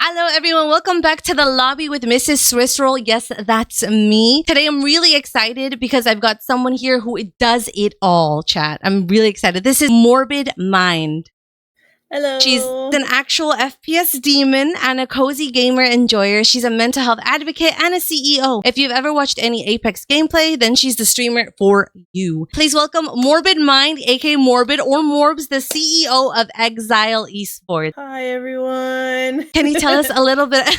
Hello, everyone. Welcome back to the lobby with mrsswissroll. Yes, that's me. Today, I'm really excited because I've got someone here who does it all, chat. I'm really excited. This is Morbid Mind. Hello. She's an actual FPS demon and a cozy gamer enjoyer. She's a mental health advocate and a CEO. If you've ever watched any Apex gameplay, then she's the streamer for you. Please welcome Morbid Mind, aka Morbid or Morbs, the CEO of Xzile Esports. Hi, everyone. Can you tell us a little bit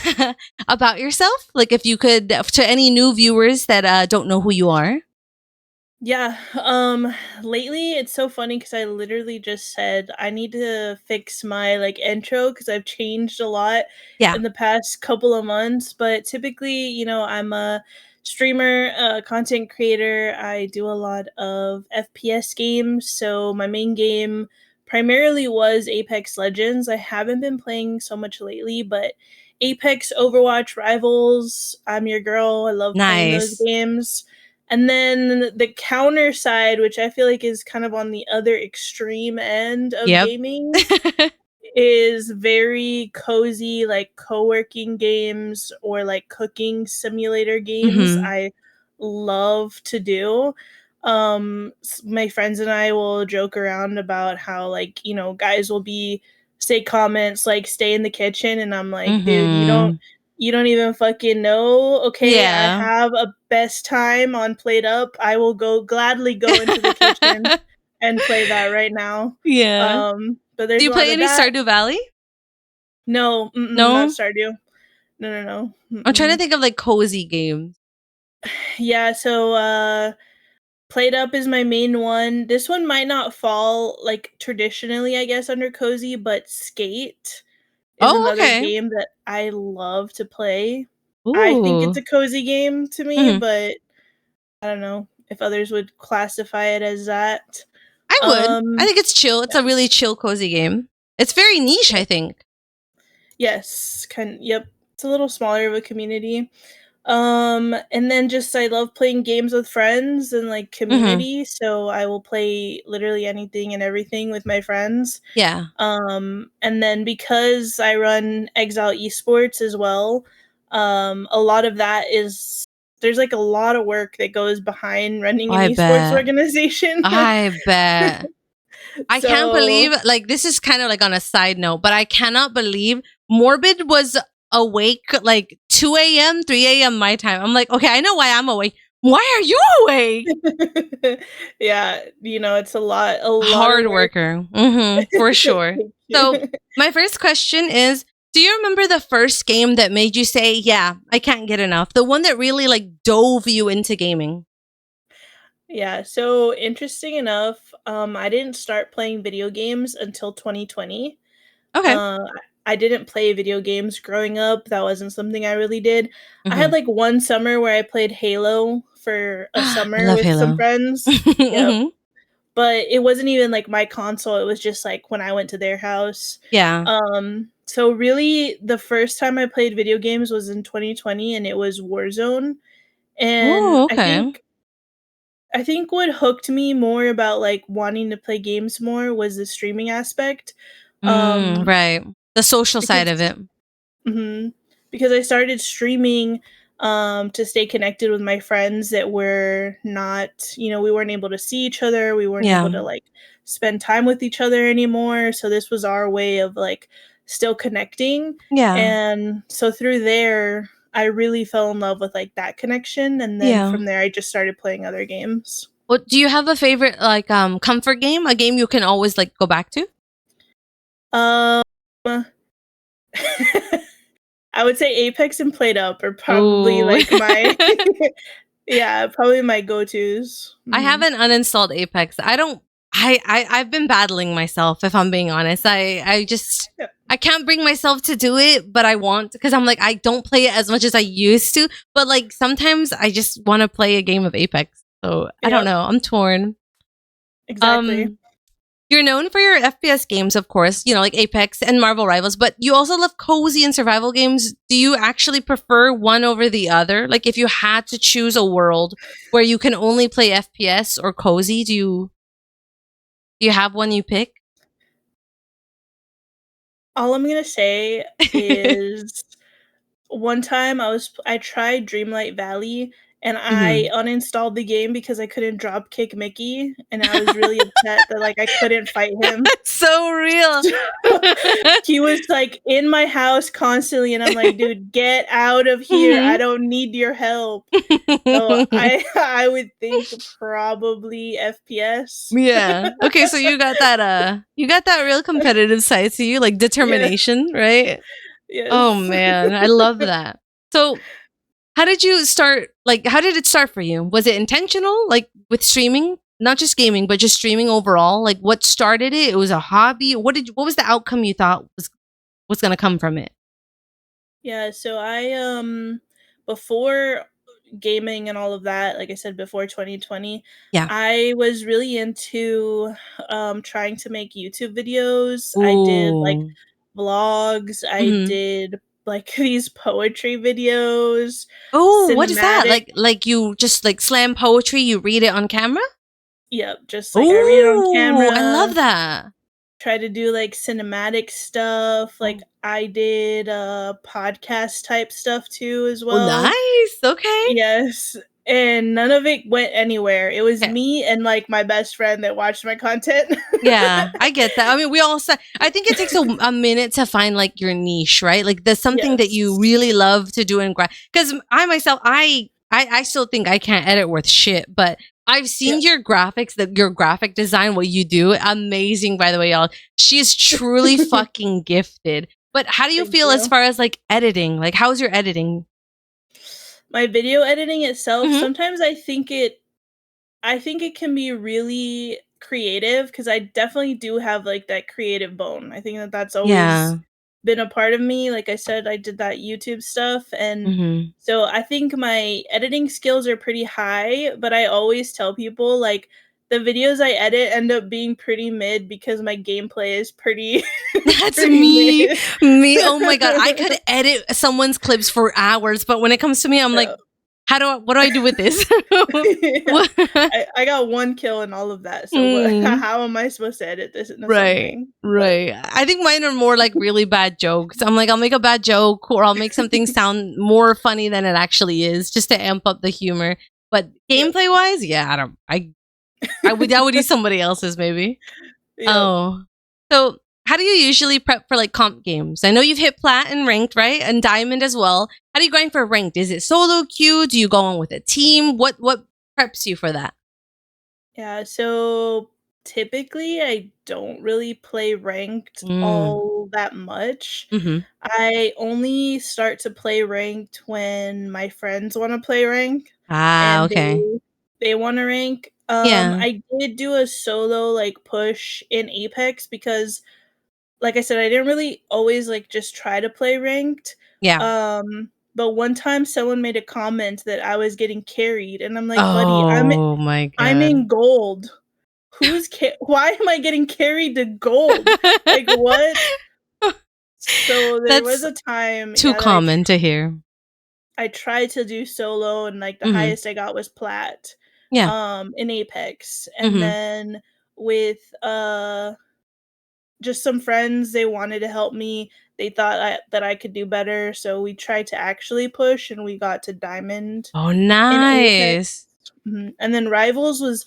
about yourself? Like, if you could, to any new viewers that don't know who you are. Yeah, lately it's so funny because I literally just said I need to fix my intro because I've changed a lot Yeah. in the past couple of months. But typically, I'm a streamer, a content creator. I do a lot of FPS games. So my main game primarily was Apex Legends. I haven't been playing so much lately, but Apex, Overwatch, Rivals, I'm your girl. I love playing those Nice. games. And then the counter side, which I feel like is kind of on the other extreme end of Yep. gaming, is very cozy, like co-working games or like cooking simulator games. Mm-hmm. I love to do. My friends and I will joke around about how guys will be say comments like stay in the kitchen, and I'm like, dude, Mm-hmm. you don't even fucking know. Okay, I Yeah. have a best time on Played Up. I will gladly go into the kitchen and play that right now. Yeah. But Do there's you a lot play of any that. Stardew Valley? No, not No? Stardew. No. I'm trying to think of like cozy games. Yeah, so Played Up is my main one. This one might not fall like traditionally, I guess, under cozy, but Skate is Oh, another okay. game that I love to play. I think it's Ooh. a cozy game to me, Mm-hmm. but I don't know if others would classify it as that. I would. I Um, think it's chill. It's yeah. a really chill, cozy game. It's very niche, I think. Yes, yep. It's a little smaller of a community. And then just I love playing games with friends and like Mm-hmm. community, so I will play literally anything and everything with my friends. Yeah. And then because I run Xzile Esports as well, a lot of that is there's like a lot of work that goes behind running an I esports bet. organization. I bet. I can't believe, So like, this is kind of like on a side note, but I cannot believe Morbid was awake like 2 a.m., 3 a.m. my time. I'm like, okay, I know why I'm awake. Why are you awake? yeah, it's a lot of Hard work. worker. For sure. Thank So, you. my first question is, do you remember the first game that made you say, yeah, I can't get enough? The one that really like dove you into gaming? Yeah, so interesting enough, I didn't start playing video games until 2020. Okay. Uh, I didn't play video games growing up. That wasn't something I really did. I had Mm-hmm. like one summer where I played Halo for a I summer love with some Halo. friends. Yep. Mm-hmm. But it wasn't even like my console. It was just like when I went to their house. Yeah. So really the first time I played video games was in 2020, and it was Warzone. And Oh, I okay. think I think what hooked me more about, like, wanting to play games more was the streaming aspect, um, Right. The social side because of it. mhm, because I started streaming, to stay connected with my friends that were not we weren't able to see each other, we weren't able Yeah. to, like, spend time with each other anymore, so this was our way of, like, still connecting, Yeah. and so through there, I really fell in love with, like, that connection, and then Yeah. from there, I just started playing other games. What do you have a favorite like comfort game? A game you can always like go back to? Um, I would say Apex and Played Up are probably Ooh. like my yeah, probably my go-tos. I Mhm. haven't uninstalled Apex. I don't I've been battling myself if I'm being honest. I just Yeah. I can't bring myself to do it, but I want because I'm like I don't play it as much as I used to, but like sometimes I just want to play a game of Apex. So, I don't Yep, know. I'm torn. exactly. Um You're known for your FPS games, of course, like Apex and Marvel Rivals, but you also love cozy and survival games. Do you actually prefer one over the other? Like, if you had to choose a world where you can only play FPS or cozy, do you have one you pick? All I'm gonna say is one time I tried Dreamlight Valley and I Mhm. uninstalled the game because I couldn't drop kick Mickey, and I was really upset that, like, I couldn't fight him. So real. He was, like, in my house constantly, and I'm like, "Dude, get out of here. I Mhm. don't need your help." So I would think probably FPS. Yeah. Okay, so you got that real competitive side to you, like Yeah. determination, right? Oh Yes. man, I love that. So, how did you start? Like, how did it start for you? Was it intentional, like with streaming, not just gaming, but just streaming overall? Like, what started it? It was a hobby. What was the outcome you thought was going to come from it? Yeah, so before gaming and all of that, like I said before 2020, Yeah. I was really into trying to make YouTube videos. I did like Ooh. vlogs, I Hmm. did like these poetry videos, Oh, what is that? cinematic. Like you just like slam poetry, you read it on camera? Yep, just like I read it on Oh, I love camera, that. try to do like cinematic stuff. Like Oh, I did podcast type stuff too as oh well. nice. Okay. Yes, and none of it went anywhere. It was Okay. me and, like, my best friend that watched my content. Yeah, I get that. I mean, we all say, I think it takes a minute to find like your niche, right? Like there's something that you Yes. really love to do and because I myself, I still think I can't edit worth shit, but I've Yeah, seen your graphics, that your graphic design, what you do, amazing. By the way, y'all, she is truly fucking gifted. But how do you thank feel as you. far as like editing? Like, how's your editing? My video editing itself, Hmm. sometimes I think it can be really creative because I definitely do have, like, that creative bone. I think that that's always Yeah. been a part of me. Like I said, I did that YouTube stuff, and Hmm. so I think my editing skills are pretty high, but I always tell people, like, the videos I edit end up being pretty mid because my gameplay is pretty That's pretty me. mid. Me. Oh my god, I could edit someone's clips for hours, but when it comes to me, I'm like, Yeah. what do I do with this? Yeah. What? I got 1 kill and all of that, so what Mm, how am I supposed to edit this into right, something? But right. I think mine are more like really bad jokes. I'm like, I'll make a bad joke or I'll make something sound more funny than it actually is, just to amp up the humor. But yep. gameplay wise, yeah, I would use somebody else's maybe. Yep. Oh. So, how do you usually prep for like comp games? I know you've hit plat and ranked, right? And diamond as well. How do you grind for ranked? Is it solo queue? Do you go on with a team? What preps you for that? Yeah, so typically I don't really play ranked Mm. all that much. Mhm. I only start to play ranked when my friends want to play rank Ah, and okay. they want to rank. Yeah. I did do a solo like push in Apex because like I said, I didn't really always like just try to play ranked. Yeah. But one time someone made a comment that I was getting carried and I'm like, "Buddy, Oh my I'm god. in gold. Why am I getting carried to gold? Like, what?" So there was That's a time, too yeah, that common to hear. I tried to do solo and like the Mhm. highest I got was plat Yeah. in Apex. And Mhm. then with just some friends, they wanted to help me. They thought that I could do better, so we tried to actually push and we got to diamond Oh, in Apex. nice. And then rivals was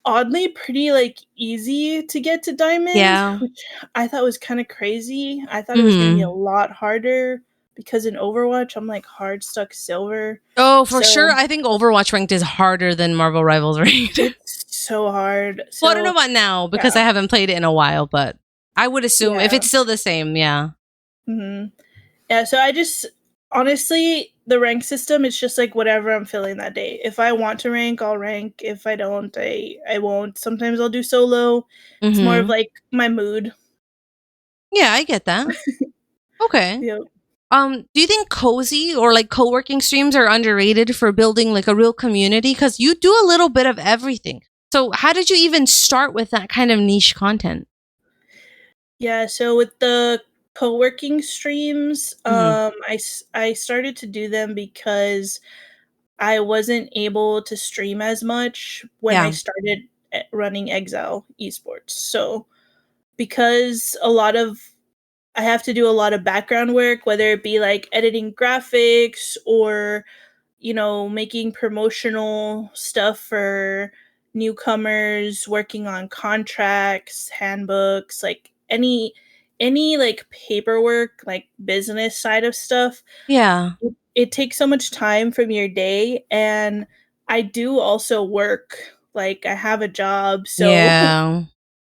oddly pretty, like, easy to get to diamond, Yeah. which I thought was kinda crazy. I thought it was gonna be a Mhm. lot harder because in Overwatch, I'm, like, hard stuck silver. Oh, for sure. So, I think Overwatch ranked is harder than Marvel Rivals ranked. it's so hard. Well, I don't know So, about now because I yeah. haven't played it in a while, but I would assume if Yeah. it's still the same, yeah. Mhm. Yeah, so I just honestly, the rank system, it's just, like, whatever I'm feeling that day. If I want to rank, I'll rank. If I don't, I won't. Sometimes I'll do solo. It's more of, Mhm. like, my mood. Yeah, I get that. Okay. Yep. Do you think cozy or like co-working streams are underrated for building like a real community? Because you do a little bit of everything. So how did you even start with that kind of niche content? Yeah, so with the co-working streams, Hmm. I started to do them because I wasn't able to stream as much when I Yeah. started running Exile Esports. So because a lot of I have to do a lot of background work, whether it be like editing graphics or, making promotional stuff for newcomers, working on contracts, handbooks, like any like paperwork, like business side of stuff. Yeah. It takes so much time from your day, and I do also work. Like I have a job, so Yeah.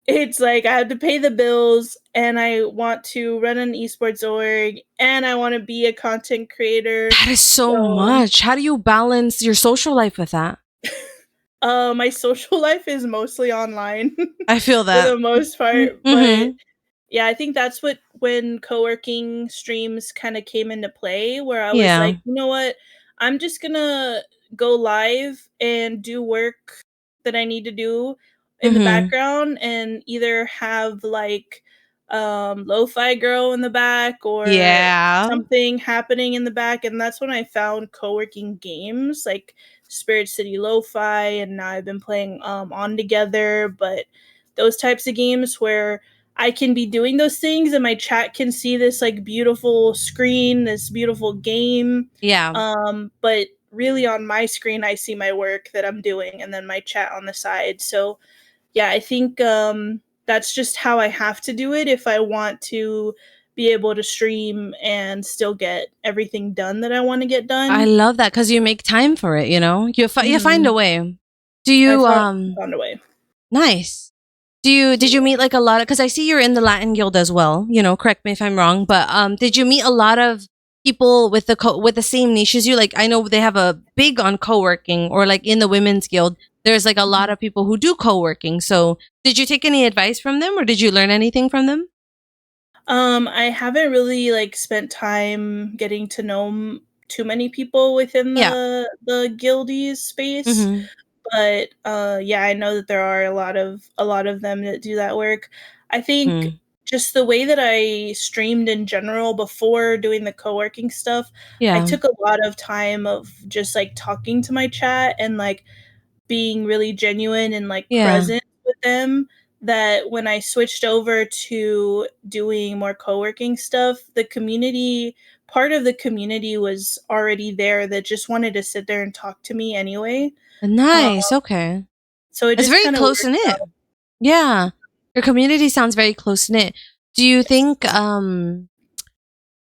it's like I have to pay the bills, and I want to run an esports org, and I want to be a content creator. That is so So, much. How do you balance your social life with that? my social life is mostly online I feel for the that. most part, but Mm-hmm. yeah, I think that's what when co-working streams kind of came into play, where I was Yeah. like, you know what? I'm just gonna go live and do work that I need to do in the Mm-hmm. background, and either have like lo-fi girl in the back or Yeah. something happening in the back. And that's when I found co-working games like Spirit City Lo-Fi, and now I've been playing On Together. But those types of games where I can be doing those things and my chat can see this like beautiful screen, this beautiful game. Yeah. But really on my screen I see my work that I'm doing, and then my chat on the side. So yeah, I think that's just how I have to do it if I want to be able to stream and still get everything done that I want to get I done. love that because you make time for it, you know? You find a Mhm. way. Do I you found a way. nice. Did you meet like a lot of, because I see you're in the Latin Guild as well, you know, correct me if I'm wrong, but did you meet a lot of people with with the same niche as you? Like I know they have a big on co-working, or like in the Women's Guild, there's like a lot Mhm. of people who do co-working. So, did you take any advice from them, or did you learn anything from them? I haven't really like spent time getting to know too many people within Yeah. the guildies space, Mhm. but yeah, I know that there are a lot of them that do that work. I think Mm. just the way that I streamed in general before doing the co-working stuff, I Yeah. took a lot of time of just like talking to my chat and like being really genuine and like Yeah. present with them, that when I switched over to doing more co-working stuff, the community part of the community was already there that just wanted to sit there and talk to me anyway. Um, Nice. Okay. so it It's just very kind of close worked knit. out. Yeah. Your community sounds very close knit. Do you think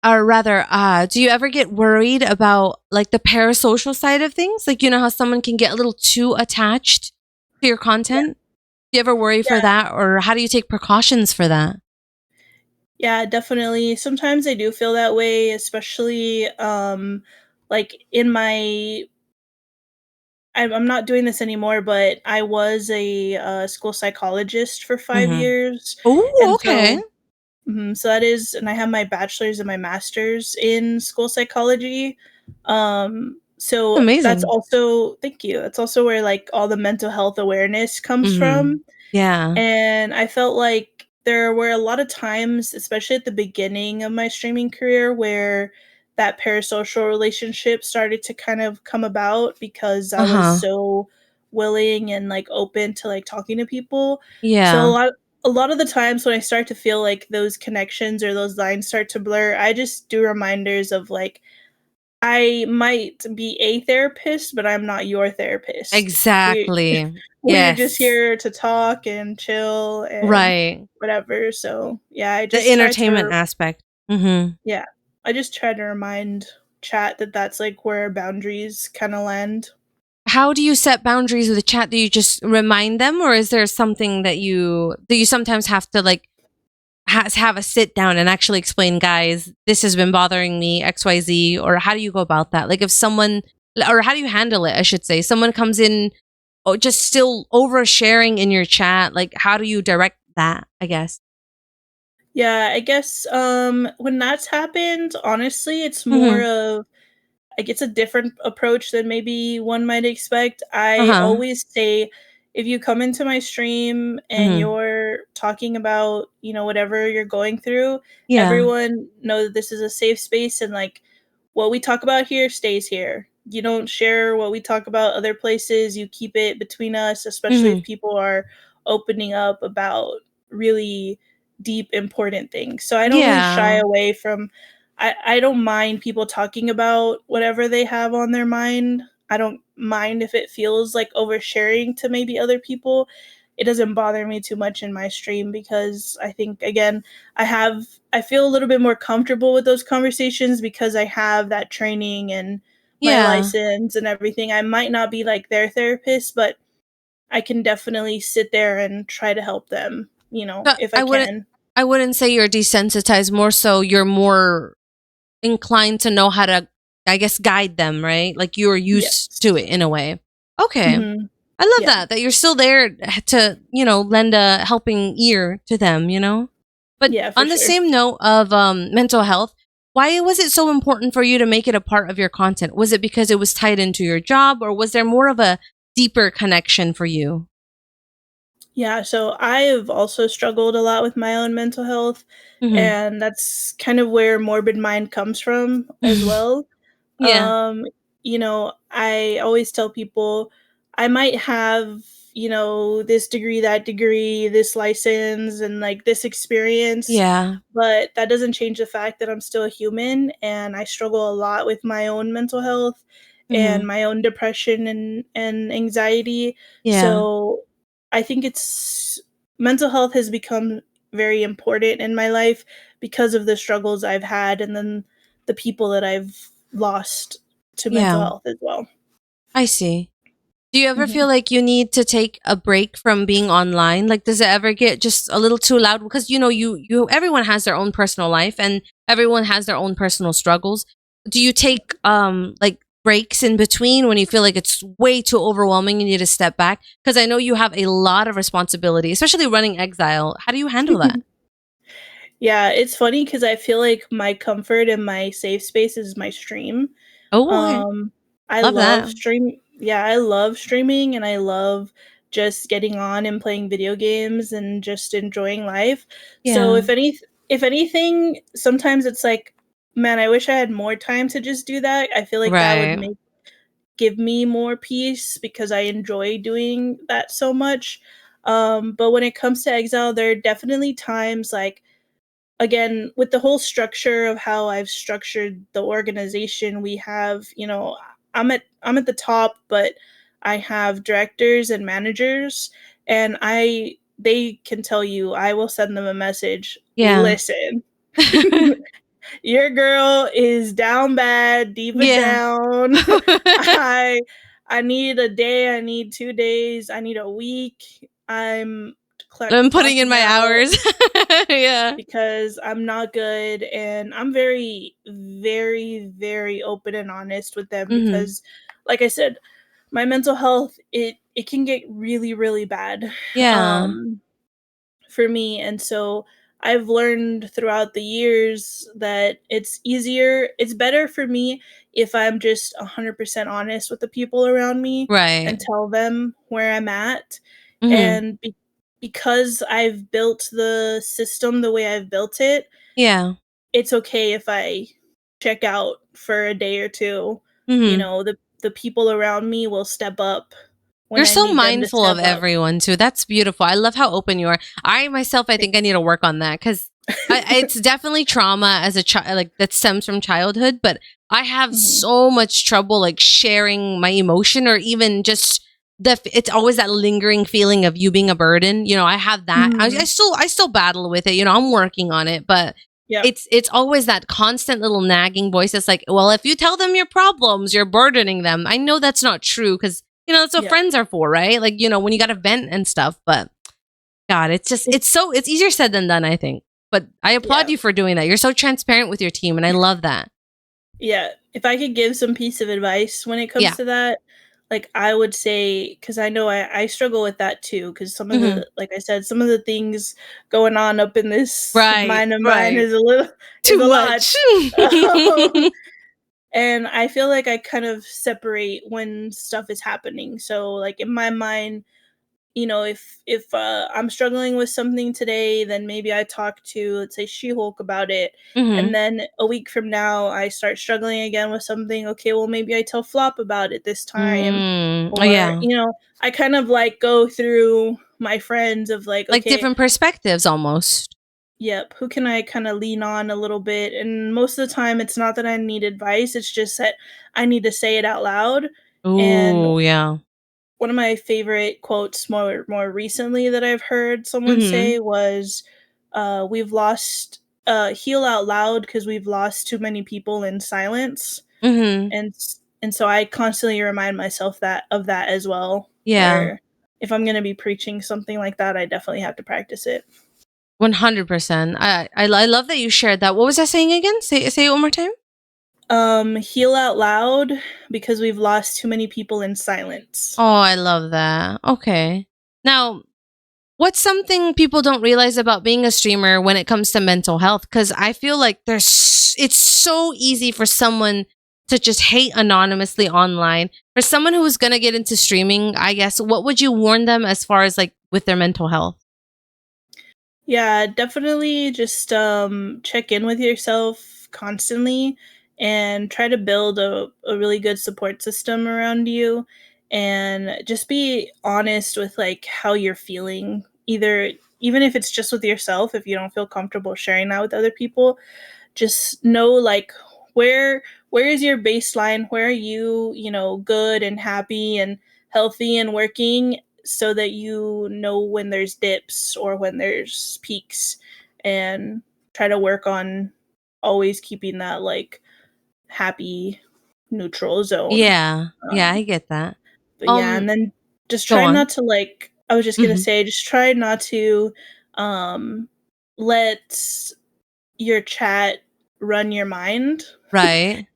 or rather, do you ever get worried about like the parasocial side of things? Like, you know how someone can get a little too attached to your Yeah, content? Do you ever worry for yeah, that, or how do you take precautions for that? yeah, definitely. Sometimes I do feel that way, especially like in my I'm not doing this anymore, but I was a school psychologist for 5 Mm-hmm. years, Oh, and okay. so that is, and I have my bachelor's and my master's in school psychology. So that's Amazing. also, thank you. That's also where like all the mental health awareness comes Mm-hmm. from. Yeah. And I felt like there were a lot of times, especially at the beginning of my streaming career, where that parasocial relationship started to kind of come about because I was Uh-huh. so willing and like open to like talking to people. So Yeah. a lot of the times when I start to feel like those connections or those lines start to blur, I just do reminders of like, I might be a therapist, but I'm not your therapist. Exactly. We're just Yes. here to talk and chill and Right. whatever. So yeah, I The just try entertainment to aspect. Mm-hmm. yeah, I just try to remind chat that that's like where boundaries kind of land. How do you set boundaries with the chat? Do you just remind them, or is there something that you sometimes have to like have a sit down and actually explain, guys, this has been bothering me, XYZ, or how do you go about that? Like if someone, or how do you handle it? I should say, someone comes in, just still oversharing in your chat. Like how do you direct that? I guess. Yeah, I guess when that's happened, honestly, it's more Mm-hmm. of like it's a different approach than maybe one might expect. Uh I huh. always say if you come into my stream and Mm-hmm. you're talking about, whatever you're going through, Yeah. everyone know that this is a safe space, and like what we talk about here stays here. You don't share what we talk about other places. You keep it between us, especially if Mm-hmm. people are opening up about really deep, important things. So I don't really shy Yeah. away from. I don't mind people talking about whatever they have on their mind. I don't mind if it feels like oversharing to maybe other people. It doesn't bother me too much in my stream because I think, again, I feel a little bit more comfortable with those conversations because I have that training and my Yeah. license and everything. I might not be like their therapist, but I can definitely sit there and try to help them, But if I can. I wouldn't say you're desensitized, more so you're more inclined to know how to, I guess, guide them, right? Like you're used to Yes. it in a way. Okay. Mhm. I love Yeah. that you're still there to, lend a helping ear to them, But Yeah, for on the sure. same note of mental health, why was it so important for you to make it a part of your content? Was it because it was tied into your job, or was there more of a deeper connection for you? Yeah, so I have also struggled a lot with my own mental health, Mm-hmm. and that's kind of where Morbid Mind comes from as well. Yeah. I always tell people I might have, this degree, that degree, this license, and like this experience, Yeah. but that doesn't change the fact that I'm still a human and I struggle a lot with my own mental health Mm-hmm. and my own depression and anxiety. Yeah. So I think it's mental health has become very important in my life because of the struggles I've had and then the people that I've lost to mental Yeah. health as well. I see. Do you ever Mhm. feel like you need to take a break from being online? Like, does it ever get just a little too loud? Because everyone has their own personal life and everyone has their own personal struggles. Do you take like breaks in between when you feel like it's way too overwhelming and you need to step back? Because I know you have a lot of responsibility, especially running Exile. How do you handle that? Yeah, it's funny because I feel like my comfort and my safe space is my stream. Oh, okay, Um, I love love that. stream yeah, I love streaming and I love just getting on and playing video games and just enjoying life. So Yeah, if anything, sometimes it's like, man, I wish I had more time to just do that. I feel like that would right. give me more peace because I enjoy doing that so much. But when it comes to Exile, there are definitely times like, again, with the whole structure of how I've structured the organization, we have, I'm at the top, but I have directors and managers, and they can tell you, I will send them a message. Yeah, Listen, your girl is down bad, diva yeah. down. I I need a day, I need 2 days, I need a week. I'm I'm putting in clocking my out hours. Yeah. because I'm not good, and I'm very, very, very open and honest with them Hmm. because, like I said, my mental health, it can get really, really bad. Yeah. Um for me. And so I've learned throughout the years that it's better for me if I'm just 100% honest with the people around me Right. and tell them where I'm at. Hmm. And because I've built the system the way I've built it, Yeah. it's okay if I check out for a day or two. Hmm. The people around me will step up when You're I so need them to mindful of step up. everyone too. That's beautiful. I love how open you are. I myself, I think I need to work on that because it's definitely trauma as a child, like that stems from childhood. But I have Mhm. so much trouble like sharing my emotion or even just it's always that lingering feeling of you being a burden. I have that. Mhm. I still battle with it. I'm working on it, but Yep. it's always that constant little nagging voice that's like, well, if you tell them your problems, you're burdening them. I know that's not true because that's what Yep. friends are for, right? Like, when you got to vent and stuff. But God, it's just, It, it's easier said than done, I think. But I applaud yeah. you for doing that. You're so transparent with your team, and I love that. Yeah. If I could give some piece of advice when it Yeah. comes to that, like I would say, because I know I struggle with that too, because Hmm. like I said, some of the things going on up in this Right. mind of mine Right. is Too a lot. much. And I feel like I kind of separate when stuff is happening. So like in my mind, if I'm struggling with something today, then maybe I talk to, let's say, She-Hulk about it, and Hmm. then a week from now I start struggling again with something. Okay, well maybe I tell Flop about it this time, Oh, or yeah. I kind of like go through my friends of like, Like okay, different perspectives almost. Yep. Who can I kind of lean on a little bit? And most of the time, it's not that I need advice, it's just that I need to say it out loud. And Oh, yeah. one of my favorite quotes more recently that I've heard someone Mm-hmm. say was, "We've lost heal out loud because we've lost too many people in silence." Mm-hmm. And so I constantly remind myself that as well. Yeah. Where if I'm gonna be preaching something like that, I definitely have to practice it. 100%. I love that you shared that. What was that saying again? Say it one more time. Heal out loud because we've lost too many people in silence. Oh, I love that. Okay. Now, what's something people don't realize about being a streamer when it comes to mental health? Because I feel like it's so easy for someone to just hate anonymously online. For someone who is going to get into streaming, I guess, what would you warn them as far as like with their mental health? Yeah, definitely just check in with yourself constantly and try to build a really good support system around you, and just be honest with like how you're feeling. Either even if it's just with yourself, if you don't feel comfortable sharing that with other people, just know like where where is your baseline, where are you, good and happy and healthy and working, so that you know when there's dips or when there's peaks, and try to work on always keeping that like happy neutral zone. Yeah. Yeah, um I get that. but yeah, Um, and then just Go try on. not to like, I was just gonna Hmm. say, just try not to um let your chat run your mind. Right.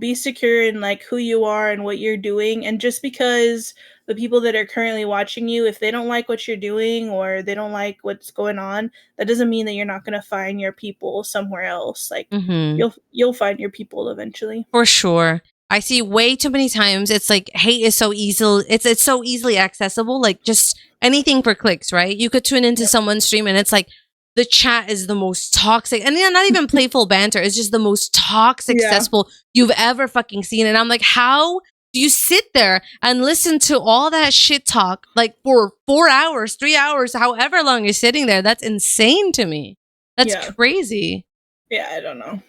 Be secure in like who you are and what you're doing. And just because the people that are currently watching you, if they don't like what you're doing or they don't like what's going on, that doesn't mean that you're not gonna find your people somewhere else. Like Hmm. you'll find your people eventually. For sure. I see way too many times it's like hate is so easy, it's so easily accessible, like just anything for clicks, right? You could tune into Yep. someone's stream and it's like the chat is the most toxic, and yeah, not even playful banter, it's just the most toxic Yeah. cesspool you've ever fucking seen. And I'm like, how do you sit there and listen to all that shit talk like for 4 hours, 3 hours, however long you're sitting there? That's insane to me. That's Yeah. crazy. Yeah, I don't know.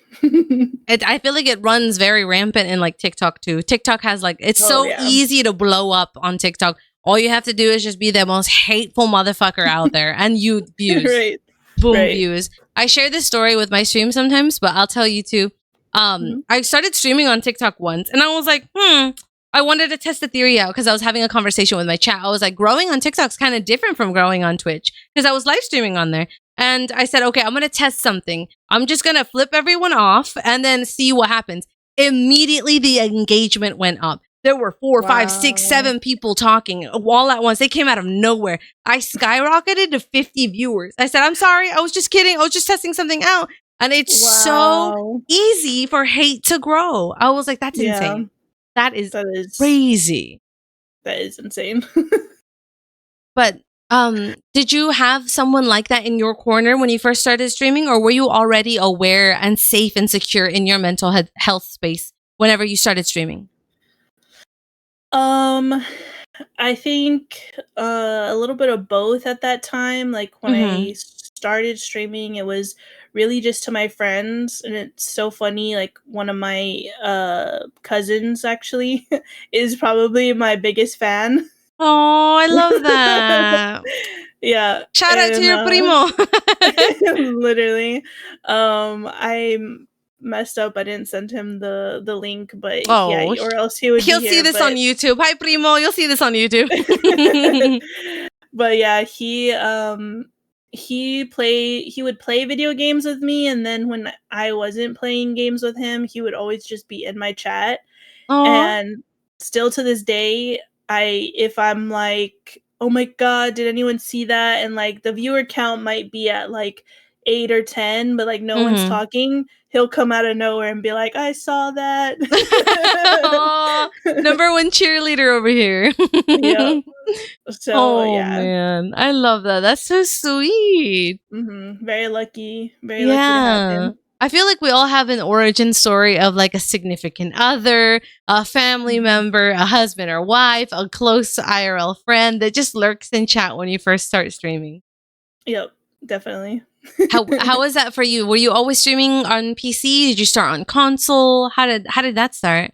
I feel like it runs very rampant in like TikTok too. TikTok has like, it's Oh so yeah. easy to blow up on TikTok. All you have to do is just be the most hateful motherfucker out there and you views. Right. Boom, Right. views. I share this story with my stream sometimes, but I'll tell you too. Mhm. I started streaming on TikTok once and I was like, I wanted to test the theory out because I was having a conversation with my chat. I was like, growing on TikTok's kind of different from growing on Twitch because I was live streaming on there. And I said, okay, I'm going to test something. I'm just going to flip everyone off and then see what happens. Immediately, the engagement went up. There were 4, 5, 6, 7 Wow. people talking all at once. They came out of nowhere. I skyrocketed to 50 viewers. I said, I'm sorry. I was just kidding. I was just testing something out. And it's so Wow. easy for hate to grow. I was like, that's Yeah. insane. That is That is crazy. that is insane. But did you have someone like that in your corner when you first started streaming, or were you already aware and safe and secure in your mental health space whenever you started streaming? Um, I think a little bit of both at that time. Like when Mm-hmm. I started streaming, it was really just to my friends, and it's so funny. Like one of my cousins actually is probably my biggest fan. Oh, I love that. Yeah, Shout out to and your primo. literally, I messed up. I didn't send him the link, but yeah, Oh, or else he would be he'll see here. this on But YouTube. Hi, primo. You'll see this on YouTube. but yeah, he would play video games with me, and then when I wasn't playing games with him, he would always just be in my chat. Oh. And still to this day, if I'm like, "Oh my god, did anyone see that?" and like the viewer count might be at like 8 or 10, but like no one's Mm-hmm. talking, he'll come out of nowhere and be like, "I saw that." Aw, number one cheerleader over here. Yep. So Oh yeah. man, I love that. That's so sweet. Very lucky to have Yeah. him. I feel like we all have an origin story of like a significant other, a family Mhm. member, a husband or wife, a close IRL friend that just lurks in chat when you first start streaming. Yep. definitely. How was that for you? Were you always streaming on PC? Did you start on console? How did that start?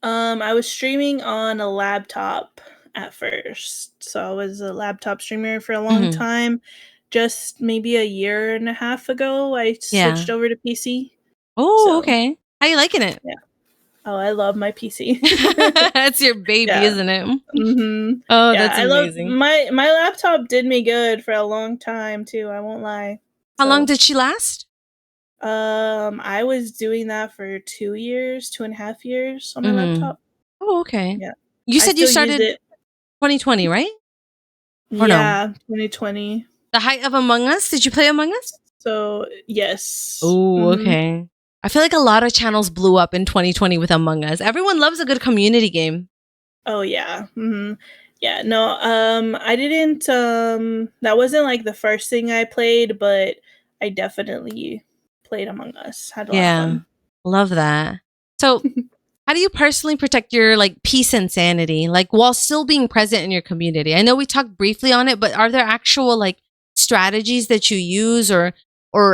I was streaming on a laptop at first. So I was a laptop streamer for a long Hmm. time. Just maybe a year and a half ago, I Yeah. switched over to PC. Oh, So, okay. How you liking it? yeah. Oh, I love my PC. That's your baby, Yeah. isn't it? Mhm. Oh, Yeah, that's I love amazing. my laptop did me good for a long time too, I won't lie. How long So, did she last? I was doing that for 2 years, 2.5 years on my Hmm. laptop. Oh, okay. Yeah. You I said you still use started it. 2020, right? Or no? Yeah, 2020. The height of Among Us? Did you play Among Us? So, yes. Oh, Mhm. okay. I feel like a lot of channels blew up in 2020 with Among Us. Everyone loves a good community game. Oh, yeah. Mhm. Yeah, no, I didn't, that wasn't, like, the first thing I played, but I definitely played Among Us. Had a lot of Yeah. fun. Love that. So, how do you personally protect your like peace and sanity, like while still being present in your community? I know we talked briefly on it, but are there actual like strategies that you use or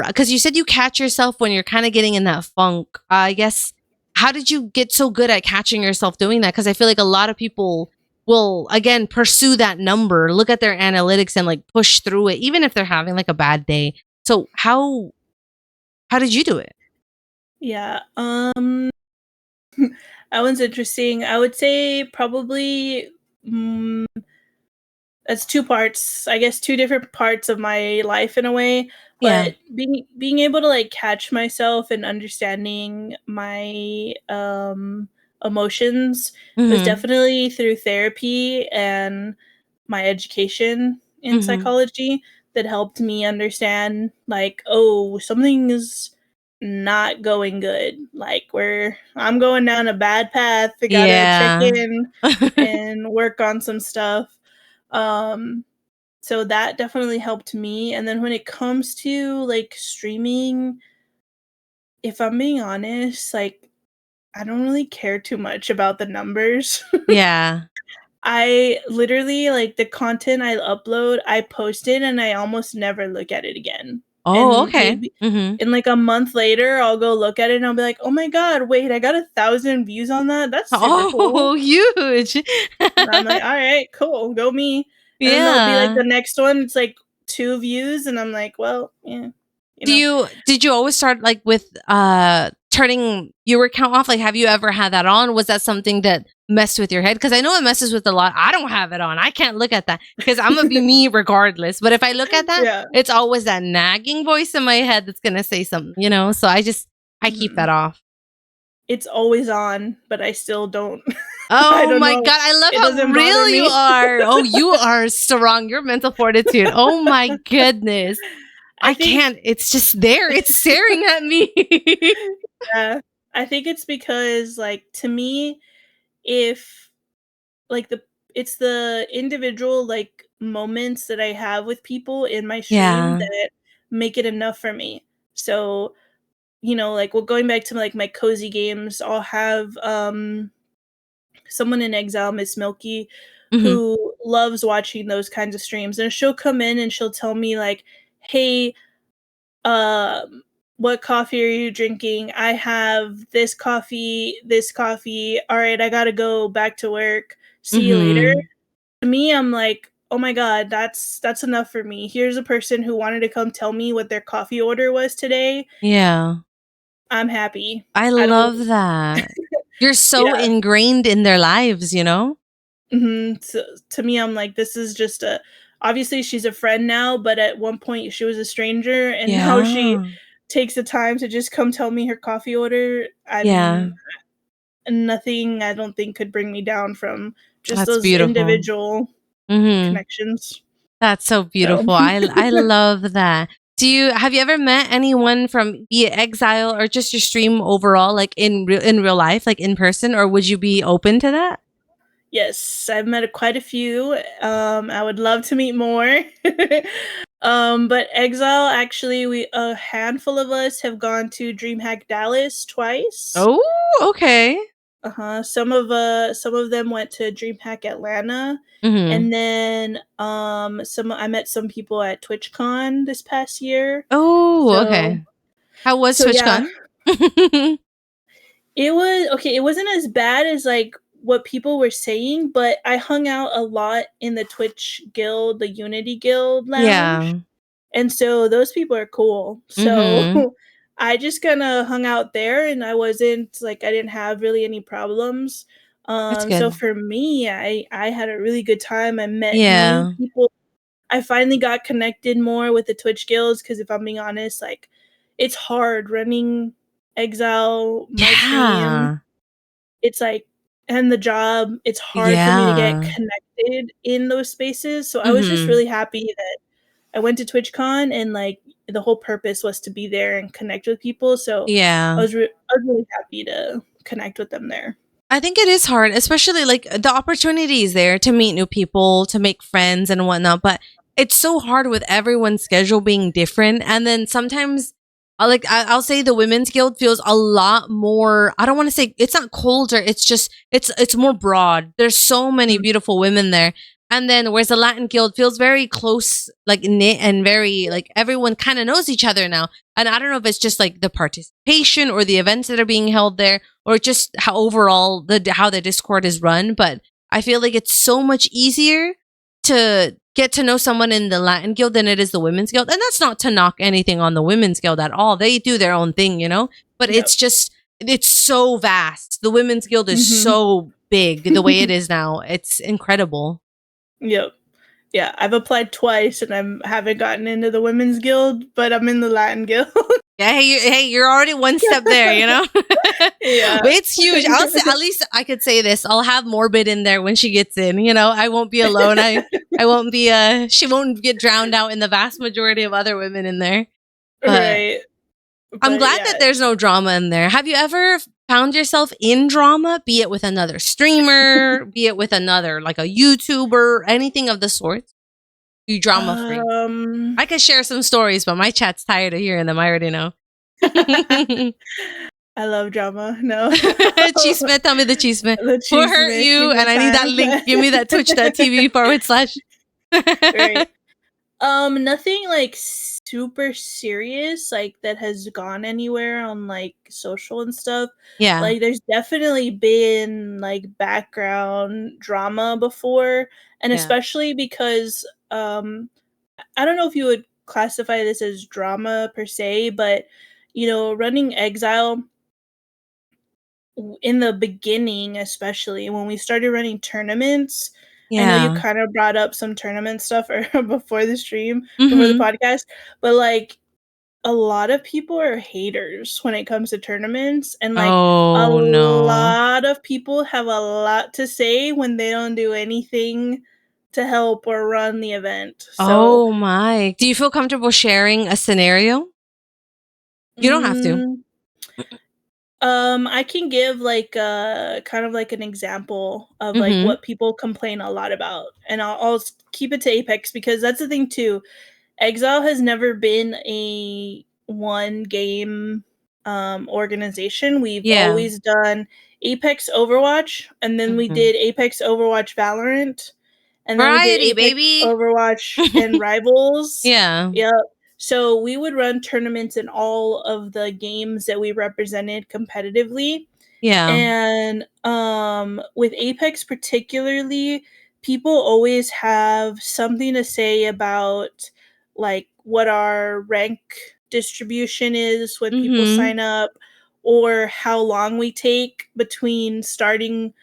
because you said you catch yourself when you're kind of getting in that funk? I guess how did you get so good at catching yourself doing that? Because I feel like a lot of people will again pursue that number, look at their analytics and like push through it, even if they're having like a bad day. So how did you do it? Yeah, that one's interesting. I would say probably, mm that's 2 parts, I guess 2 different parts of my life in a way, Yeah. but being able to, like, catch myself and understanding my, emotions was Mm-hmm. definitely through therapy and my education in Mm-hmm. psychology that helped me understand, like, "Oh, something is not going good, like, where I'm going down a bad path, I gotta check Yeah. in and work on some stuff." Um, so that definitely helped me, and then when it comes to, like, streaming, if I'm being honest, like, I don't really care too much about the numbers. Yeah. I literally like, the content I upload, I post it, and I almost never look at it again, Oh, and okay. maybe Mhm. in, like, a month later, I'll go look at it, and I'll be like, "Oh my god, wait, I got 1,000 views on that? That's super cool." Oh, huge. And I'm like, "Alright, cool, go me." And then there'll be, like, Yeah. the next one, it's, like, 2 views, and I'm like, "Well, yeah," you know? Did you always start like with turning your account off? Like have you ever had that on? Was that something that messed with your head? Because I know it messes with a lot. I don't have it on. I can't look at that because I'm gonna be me regardless. But if I look at that, Yeah. it's always that nagging voice in my head that's gonna say something, you know? So I keep that Mhm. off. It's always on, but I still don't I Oh don't my know. God, I love It how doesn't bother real you me. are. Oh, you are strong. Your mental fortitude. Oh my goodness. I I think can't. It's just there. It's staring at me. yeah, I think it's because, like, to me, if, like, it's the individual, like, moments that I have with people in my stream Yeah. that make it enough for me. So, like, well, going back to, like, my cozy games, I'll have, someone in Exile, Miss Milky, Hmm. who loves watching those kinds of streams, and she'll come in and she'll tell me, like, "Hey, what coffee are you drinking? I have this coffee, this coffee. Alright, I gotta go back to work. See you later." Hmm. To me, I'm like, "Oh my god, that's enough for me. Here's a person who wanted to come tell me what their coffee order was today. Yeah. I'm happy." I I don't love that. You're so yeah. ingrained in their lives, you know? Mhm. To me, I'm like, this is just a obviously she's a friend now, but at one point she was a stranger, and now she Yeah. takes the time to just come tell me her coffee order. I Yeah. mean, nothing I don't think could bring me down from just That's those beautiful. individual Hmm. connections. That's so So, beautiful. I love that. Have you ever met anyone from be it Exile or just your stream overall, like in real life, like in person, or would you be open to that? yes, I've met quite a few. I would love to meet more. But Exile, actually, we a handful of us have gone to DreamHack Dallas twice. Oh, okay. Some of them went to DreamHack Atlanta, Mm-hmm. and then I met some people at TwitchCon this past year. Oh, So okay. How was yeah, TwitchCon? it was okay. It wasn't as bad as like what people were saying, but I hung out a lot in the Twitch guild, the Unity Guild lounge. Yeah. And so those people are cool. Mm-hmm. So I just kind of hung out there, and I wasn't like, I didn't have really any problems. That's So good. for me, I had a really good time. I met new Yeah. people. I finally got connected more with the Twitch guilds because if I'm being honest, like it's hard running Exile, my stream. Yeah. It's like, and the job, it's hard for me to get Yeah. connected in those spaces. So I was just Mm-hmm. really happy that I went to TwitchCon, and like the whole purpose was to be there and connect with people. So Yeah. I was really happy to connect with them there. I think it is hard, especially like the opportunity is there to meet new people, to make friends and whatnot. But it's so hard with everyone's schedule being different. And then sometimes, I'll say the Women's Guild feels a lot more. I don't want to say it's not colder. It's just it's more broad. There's so many Mm. beautiful women there. And then whereas the Latin Guild feels very close, like knit and very like everyone kind of knows each other now. And I don't know if it's just like the participation or the events that are being held there or just how overall how the Discord is run, but I feel like it's so much easier to get to know someone in the Latin Guild than it is the Women's Guild. And that's not to knock anything on the Women's Guild at all. They do their own thing, you know? But Yep. it's so vast. The Women's Guild is Mm-hmm. so big the way it is now. It's incredible. Yep. Yeah, I've applied twice, and I haven't gotten into the Women's Guild, but I'm in the Latin Guild. Yeah, you're already one step there, you know? Yeah. It's huge. I'll say, at least I could say this. I'll have Morbid in there when she gets in, you know? I won't be alone. I won't be, she won't get drowned out in the vast majority of other women in there. But Right. I'm But glad yeah. that there's no drama in there. Have you ever found yourself in drama, be it with another streamer, be it with another, like a YouTuber, anything of the sort? You drama free. I could share some stories, but my chat's tired of hearing them. I already know. I love drama. No. Chisme, tell me the chisme. The Who hurt chisme, you? And I need that link. Give me that twitch.tv/. Right. Nothing like super serious, like that has gone anywhere on like social and stuff. Yeah. Like there's definitely been like background drama before, and Yeah. especially because I don't know if you would classify this as drama per se, but you know, running Exile in the beginning, especially when we started running tournaments. I know you Yeah. kind of brought up some tournament stuff before the stream, before the Mm-hmm. podcast, but like a lot of people are haters when it comes to tournaments, and like a Oh, no. lot of people have a lot to say when they don't do anything to help or run the event. So, Oh, my. Do you feel comfortable sharing a scenario? You don't have to. I can give like kind of like an example of like Mm-hmm. what people complain a lot about, and I'll keep it to Apex because that's the thing too. Exile has never been a one game organization. We've Yeah. always done Apex Overwatch, and then we did Apex Overwatch Valorant, and then we did Variety, Apex baby. Overwatch and Rivals. Yeah. Yep. So we would run tournaments in all of the games that we represented competitively. Yeah. And with Apex particularly, people always have something to say about like what our rank distribution is when people sign up, or how long we take between starting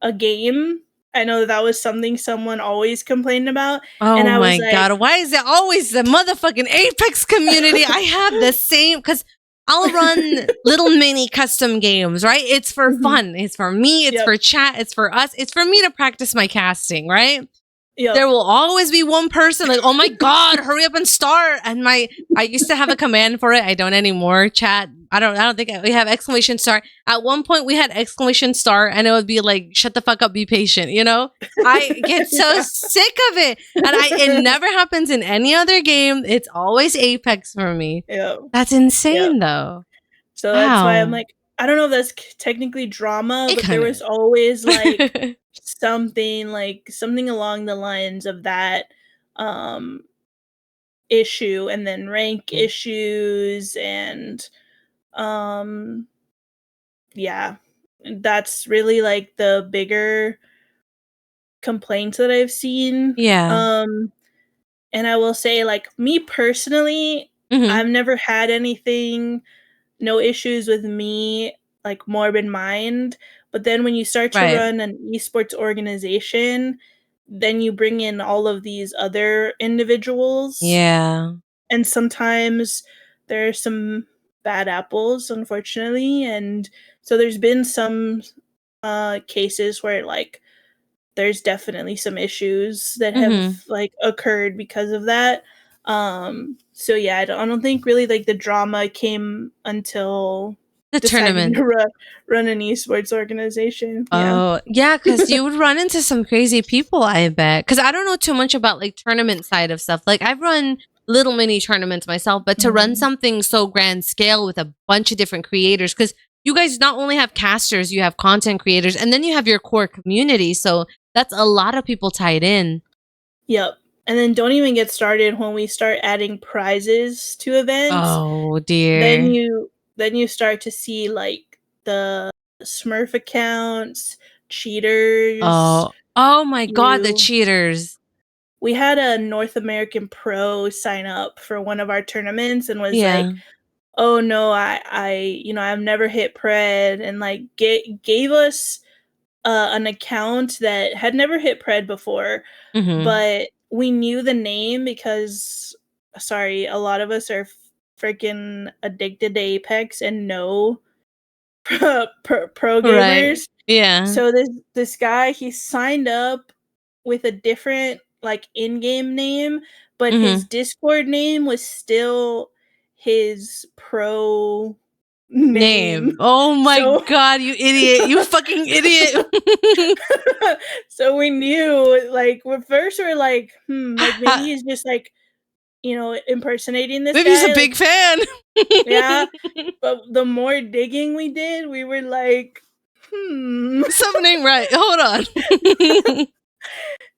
a game. I know that was something someone always complained about. And Oh I was my like, God. Why is it always the motherfucking Apex community? I have the same, because I'll run little mini custom games, right? It's for fun. It's for me. It's for chat. It's for us. It's for me to practice my casting, right? Yep. There will always be one person like, oh my God, hurry up and start. And I used to have a command for it. I don't anymore. Chat. I don't think we have exclamation star. At one point we had exclamation star and it would be like, shut the fuck up, be patient. You know, I get so sick of it. And it never happens in any other game. It's always Apex for me. Yep. That's insane though. So that's why I'm Wow. like, I don't know if that's technically drama, It but there kind was of always like is. something along the lines of that um issue, and then rank issues, and um yeah, that's really like the bigger complaints that I've seen. Yeah. And I will say, like, me personally, Mhm. I've never had anything, no issues with me, like, morbid mind. But then when you start to Right. run an esports organization, then you bring in all of these other individuals, Yeah. and sometimes there are some bad apples, unfortunately. And so there's been some cases where, like, there's definitely some issues that have, Mhm. like, occurred because of that. So yeah, I don't think really, like, the drama came until The deciding to tournament. run an esports organization. Yeah. Oh, yeah, because you would run into some crazy people, I bet. Because I don't know too much about like tournament side of stuff. Like I've run little mini tournaments myself, but to run Mhm. something so grand scale with a bunch of different creators, because you guys not only have casters, you have content creators, and then you have your core community. So that's a lot of people tied in. Yep. And then don't even get started when we start adding prizes to events. Oh Then dear. you start to see, like, the Smurf accounts, cheaters, Oh my God, the you cheaters. we had a North American pro sign up for one of our tournaments and was Yeah. like, "Oh no, I've never hit pred," and like gave us an account that had never hit pred before, Mm-hmm. but we knew the name because, sorry, a lot of us are freaking addicted to Apex and know pro Right. gamers. Yeah. So this guy, he signed up with a different, like, in-game name, but his Mm-hmm. Discord name was still his pro Name. name. Oh my So God, you idiot. You fucking idiot. so we knew, like, at first we're like, like, maybe he's just, like, impersonating this Maybe he's a guy, big like, fan. yeah. But the more digging we did, we were like, Something ain't right. Hold on.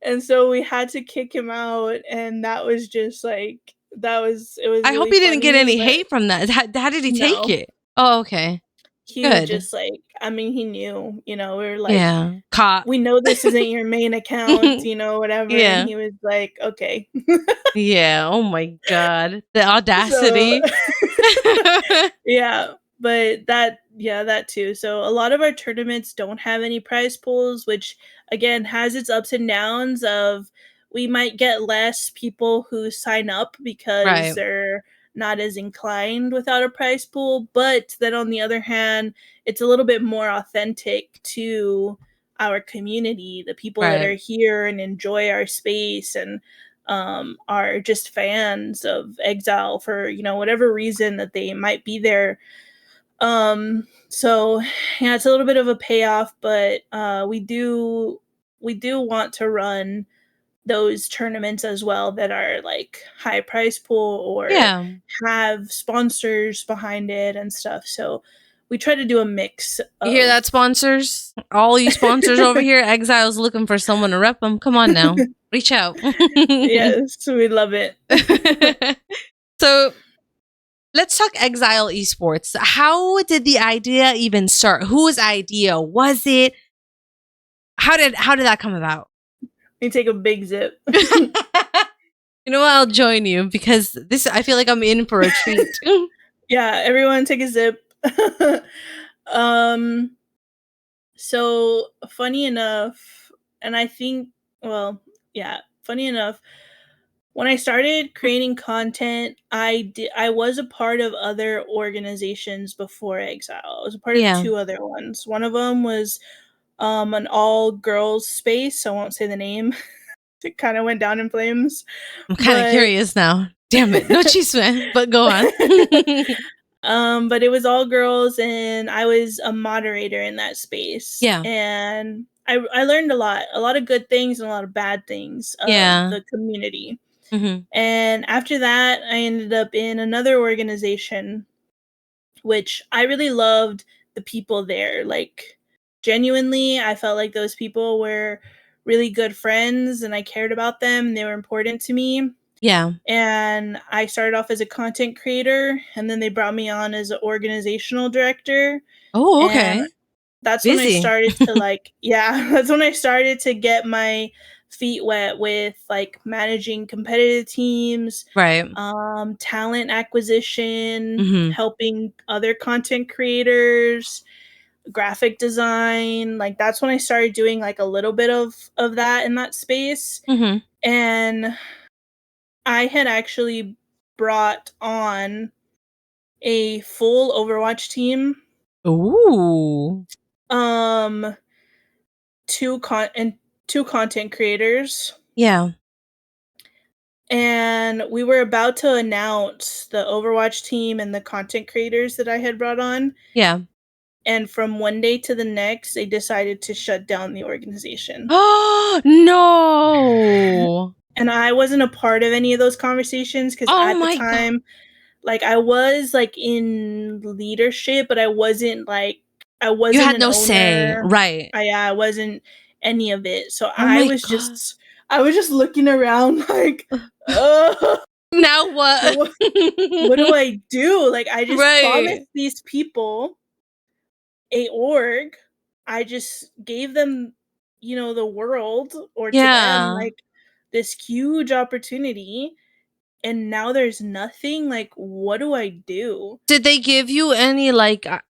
and so we had to kick him out, and that was just like, it was I hope really he didn't get funny, any but hate from that. How did he take no. it? Oh, okay. He would Good. just, like, I mean, he knew, we were like, Yeah. Caught. "We know this isn't your main account," whatever, and Yeah. he was like, "Okay." Yeah. Oh my God. The So audacity. yeah, but that too. So a lot of our tournaments don't have any prize pools, which again has its ups and downs of, we might get less people who sign up because Right. they're not as inclined without a prize pool, but then on the other hand, it's a little bit more authentic to our community, the people that Right. are here and enjoy our space, and are just fans of Exile for, whatever reason that they might be there. So yeah, it's a little bit of a payoff, but we do want to run those tournaments as well that are like high price pool or Yeah. have sponsors behind it and stuff. So we try to do a mix You hear of that, sponsors? All you sponsors over here, Exile's looking for someone to rep them. Come on now. Reach out. yes, we love it. So let's talk Exile Esports. How did the idea even start? Whose idea was it? How did that come about? We take a big zip. You know what? I'll join you because this I feel like I'm in for a treat. Yeah, everyone take a zip. um so funny enough, and I think, well, yeah, funny enough, when I started creating content, I was a part of other organizations before Exile. I was a part of Yeah. two other ones. One of them was an all girls space. I won't say the name. It kind of went down in flames, I'm kind of but curious now. Damn it. No cheese man, but go on. but it was all girls, and I was a moderator in that space. Yeah. And I learned a lot of good things and a lot of bad things of Yeah. the community. Hmm. And after that, I ended up in another organization, which I really loved the people there. Like, genuinely, I felt like those people were really good friends and I cared about them. They were important to me. Yeah. And I started off as a content creator, and then they brought me on as an organizational director. Oh, And okay. that's when I Busy. started to that's when I started to get my feet wet with like managing competitive teams, Right. talent acquisition, Mm-hmm. helping other content creators, graphic design. Like that's when I started doing like a little bit of that in that space. Mm-hmm. And I had actually brought on a full Overwatch team. Ooh. Um two content creators, Yeah. and we were about to announce the Overwatch team and the content creators that I had brought on, Yeah. and from one day to the next they decided to shut down the organization. Oh no. And I wasn't a part of any of those conversations because Oh at the my god. time, like, I was like in leadership, but I wasn't You had an no say. owner. Right. I wasn't any of it. So Oh my god. I was just looking around like, uh, Now what? what do I do? Like, I just Right. promised these people a org. I just gave them, the world, or to them, Yeah. like, this huge opportunity, and now there's nothing. Like, what do I do? Did they give you any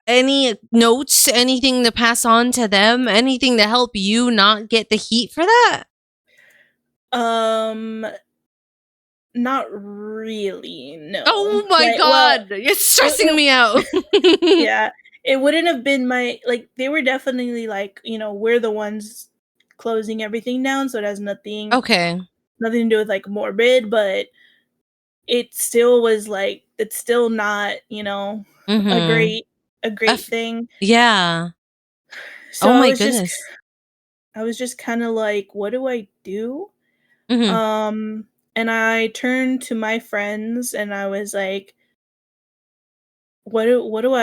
any notes, anything to pass on to them, anything to help you not get the heat for that? Um, Not really, no. Oh my Like, well, god, you're stressing it me out. yeah, it wouldn't have been my like, they were definitely like, we're the ones closing everything down, so it has Okay. nothing to do with, like, Morbid, but it still was, like, it's still not, a Mm-hmm. great a great thing. Yeah. So Oh my goodness. I was just kinda like, "What do I do?" Mm-hmm. Um, and I turned to my friends and I was like, what do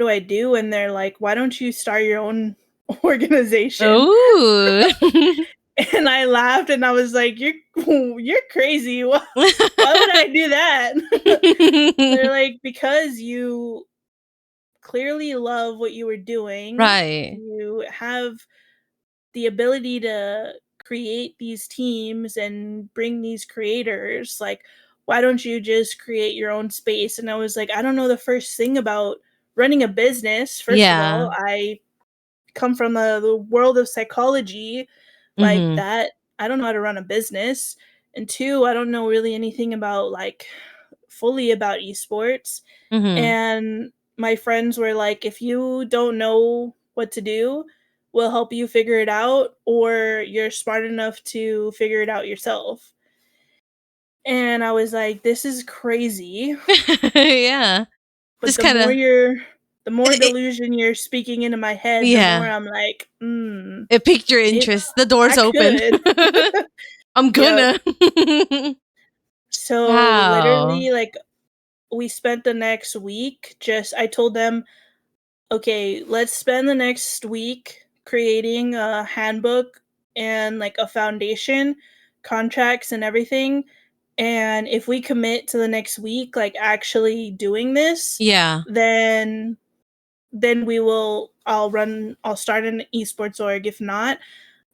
I do?" And they're like, "Why don't you start your own organization?" Ooh. And I laughed and I was like, you're crazy. Why would I do that?" They're like, "Because you clearly love what you were doing. Right. You have the ability to create these teams and bring these creators. Like, why don't you just create your own space?" And I was like, I don't know the first thing about running a business. First of all, Yeah. I come from the world of psychology, like Mm-hmm. that. I don't know how to run a business. And two, I don't know really anything about, like, fully about esports. Mm-hmm. And my friends were like, if you don't know what to do, we'll help you figure it out, or you're smart enough to figure it out yourself. And I was like, this is crazy. Yeah. But Just kind of the more it, delusion you're speaking into my head, the more yeah. I'm like, It piqued your maybe interest. The door's I open. could. I'm Yep. gonna. So Wow. literally, like, we spent the next week I told them, okay, let's spend the next week creating a handbook and like a foundation, contracts and everything. And if we commit to the next week, like actually doing this, Yeah. then I'll start an esports org. If not,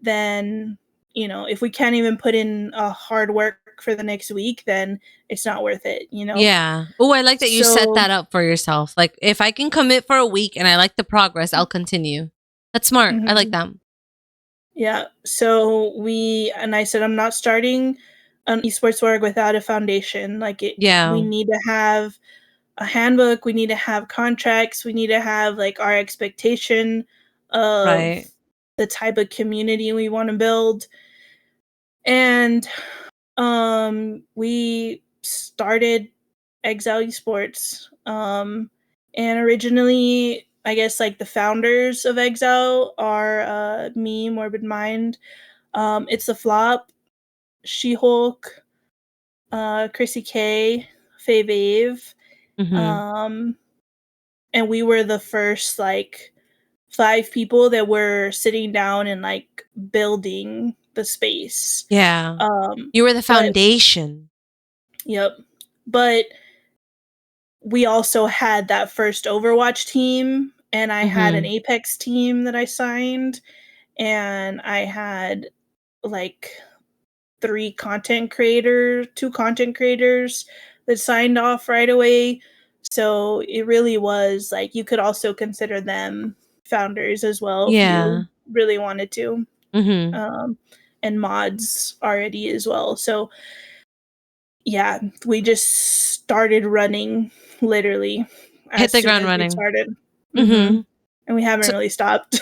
then, if we can't even put in a hard work for the next week, then it's not worth it. Yeah. Oh, I like that you set So that up for yourself. Like, if I can commit for a week and I like the progress, I'll continue. That's smart. I like mhm. that. Yeah. So I said, I'm not starting an esports org without a foundation. Like, we Yeah. need to have a handbook, we need to have contracts, we need to have like our expectation of Right. the type of community we want to build. And we started Xzile Esports. And originally, I guess, like, the founders of Xzile are me, Morbid Mind, It's the Flop, She-Hulk, Chrissy K, Fave Ave, Mm-hmm. um, and we were the first like 5 people that were sitting down and like building the space. Yeah. You were the But foundation. yep. But we also had that first Overwatch team, and I had an Mm-hmm. Apex team that I signed, and I had like 2 content creators that signed off right away. So it really was like you could also consider them founders as well if Yeah. you really wanted to. Mm-hmm. And mods already as well. So yeah, we just started running literally Hit as the soon ground as we running. started. Mm-hmm. And we haven't So, really stopped.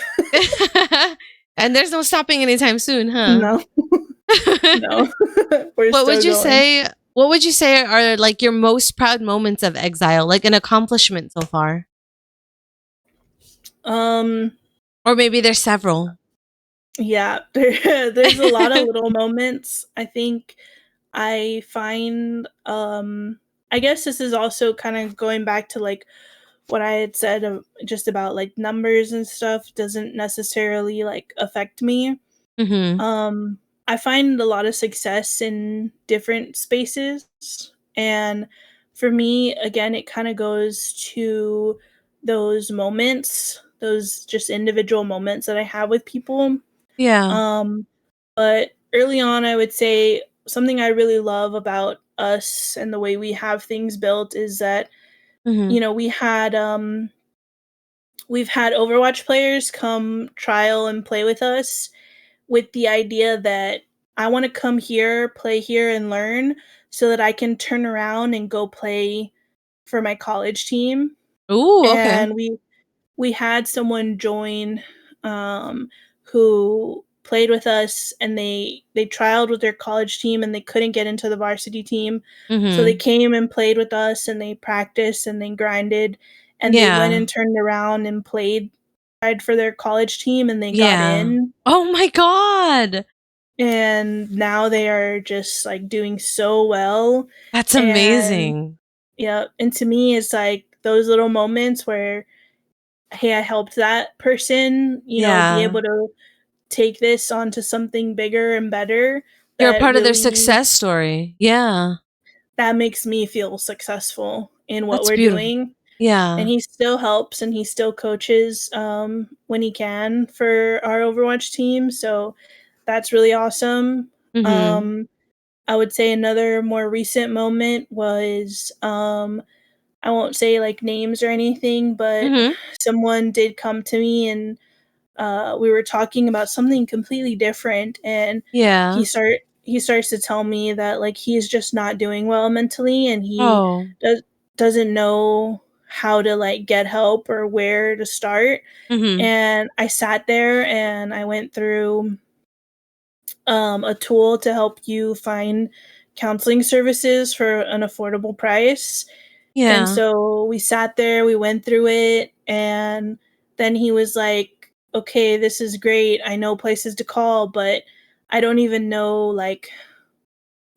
and there's no stopping anytime soon, huh? No, no. We're What would still you going. say? What would you say are like your most proud moments of Exile, like an accomplishment so far, Um, or maybe there's several? yeah, there's a lot of little moments. I think I find I guess this is also kind of going back to like what I had said just about like numbers and stuff doesn't necessarily like affect me. Mm-hmm. Um, I find a lot of success in different spaces. And for me, again, it kind of goes to those moments, those just individual moments that I have with people. Yeah. Um, but early on, I would say something I really love about us and the way we have things built is that, Mm-hmm. we've had Overwatch players come trial and play with us with the idea that I want to come here, play here, and learn so that I can turn around and go play for my college team. Ooh. Okay. And we had someone join who played with us, and they trialed with their college team and they couldn't get into the varsity team, so they Mm-hmm. came and played with us and they practiced and they grinded, and they went Yeah. and turned around and played for their college team and they got Yeah. in, Oh my God. and now they are just like doing so well. That's And amazing. yeah, and to me it's like those little moments where, hey, I helped that person, be Yeah. able to take this onto something bigger and better. You're a That part of their really, success story. Yeah. that makes me feel successful in what That's we're beautiful. doing. And Yeah. he still helps and he still coaches when he can for our Overwatch team. So that's really awesome. Mm-hmm. Um, I would say another more recent moment was I won't say like names or anything, but Mm-hmm. someone did come to me and we were talking about something completely different, and Yeah. he starts to tell me that like he's just not doing well mentally, and he Oh. doesn't know how to like get help or where to start. Mm-hmm. And I sat there and I went through a tool to help you find counseling services for an affordable price. And Yeah. so we sat there, we went through it, and then he was like, "Okay, this is great. I know places to call, but I don't even know like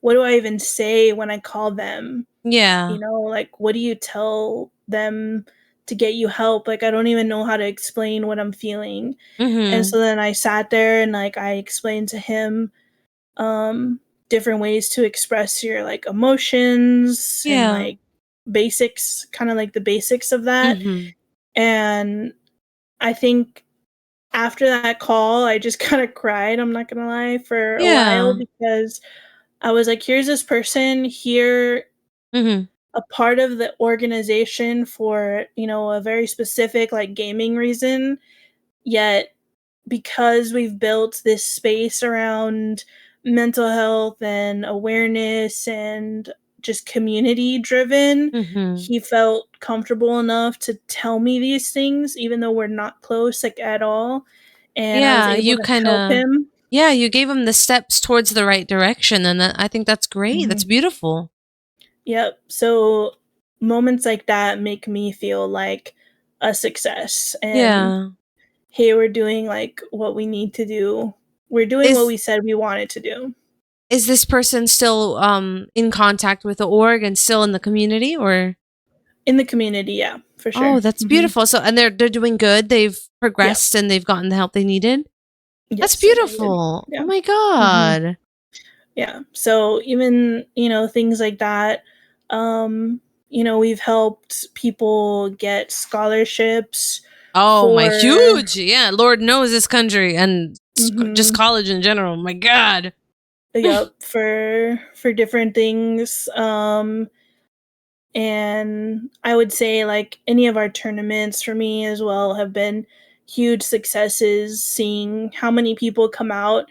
what do I even say when I call them? Yeah. Like what do you tell them to get you help? Like I don't even know how to explain what I'm feeling." And Mm-hmm. so then I sat there and like I explained to him um different ways to express your like emotions and Yeah. like basics, kind of like the basics of that. Mm-hmm. And I think after that call I just kind of cried, I'm not gonna lie, for a while, Yeah. because I was like, here's this person here, Mm-hmm. a part of the organization for a very specific like gaming reason, yet because we've built this space around mental health and awareness and just community driven, Mm-hmm. he felt comfortable enough to tell me these things, even though we're not close, like at all. And I was Yeah. able You to kind help of, him. yeah, you gave them the steps towards the right direction. And I think that's great. That's Mhm. beautiful. Yep. So moments like that make me feel like a success. And Yeah. hey, we're doing like what we need to do. We're doing what Is, we said we wanted to do. is this person still in contact with the org and still in the community, or? In the community, yeah. for sure. Oh, that's Hmm. beautiful. So, and they're doing good. They've Yeah. progressed and they've gotten the help they needed. That's Yes, they did. beautiful. Oh Yeah. my Hmm. god. Yeah. So even, things like that, um, we've helped people get scholarships Oh my, for, huge. Yeah, Lord knows this country and just mhm, college in general. My god. yep, for different things. And I would say like any of our tournaments for me as well have been huge successes, seeing how many people come out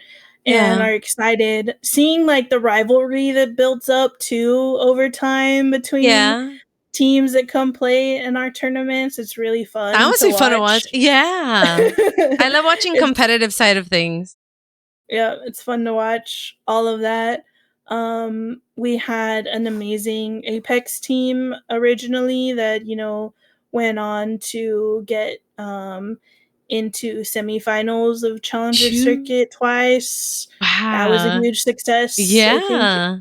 and Yeah. are excited, seeing like the rivalry that builds up too over time between Yeah. teams that come play in our tournaments. It's really That fun must to be fun to watch. watch. Yeah. I love watching It's competitive side of things. Yeah, it's fun to watch all of that. We had an amazing Apex team originally that, went on to get into semifinals of Challenger Shoot. Circuit twice. That was a Wow. huge success, I think, Yeah.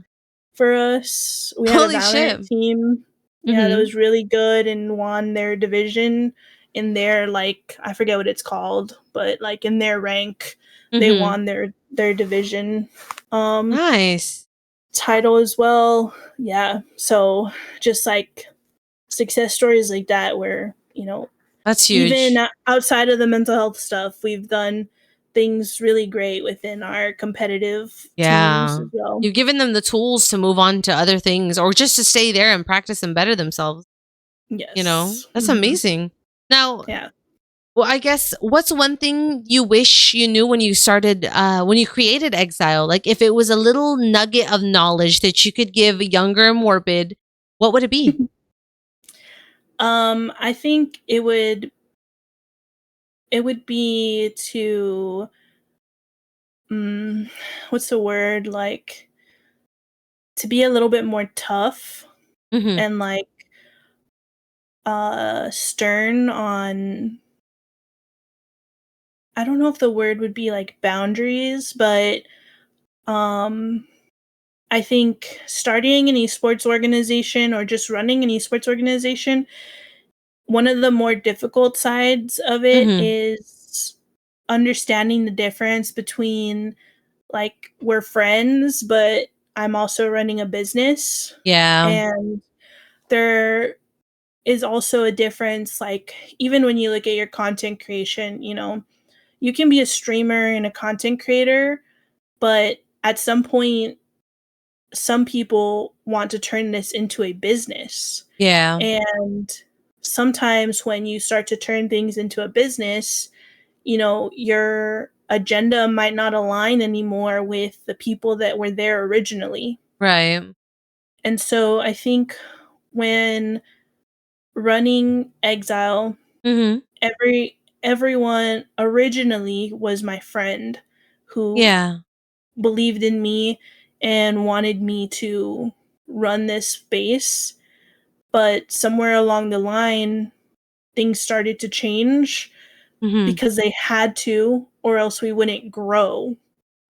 for us. We had a Holy Valorant shit. team, yeah, that Mm-hmm. was really good and won their division in their, like, I forget what it's called, but like in their rank, they Mm-hmm. won their division um Nice. title as well. Yeah. So just like success stories like that where, That's even huge. outside of the mental health stuff, we've done things really great within our competitive teams Yeah. as well. You've given them the tools to move on to other things or just to stay there and practice and better themselves. Yes. That's Hmm. amazing. Now, Yeah. well, I guess what's one thing you wish you knew when you started, when you created Exile? Like if it was a little nugget of knowledge that you could give younger Morbid, what would it be? I think it would be to what's the word, like, to be a little bit more tough Mm-hmm. and like stern on, I don't know if the word would be like boundaries, but um I think starting an esports organization or just running an esports organization, one of the more difficult sides of it Mm-hmm. is understanding the difference between, like, we're friends, but I'm also running a business. Yeah. And there is also a difference, like, even when you look at your content creation, you can be a streamer and a content creator, but at some point, some people want to turn this into a business. Yeah. And sometimes when you start to turn things into a business, your agenda might not align anymore with the people that were there originally. Right. And so I think when running Exile, Mm-hmm. everyone originally was my friend who Yeah. believed in me and wanted me to run this space. But somewhere along the line, things started to change Mm-hmm. because they had to, or else we wouldn't grow,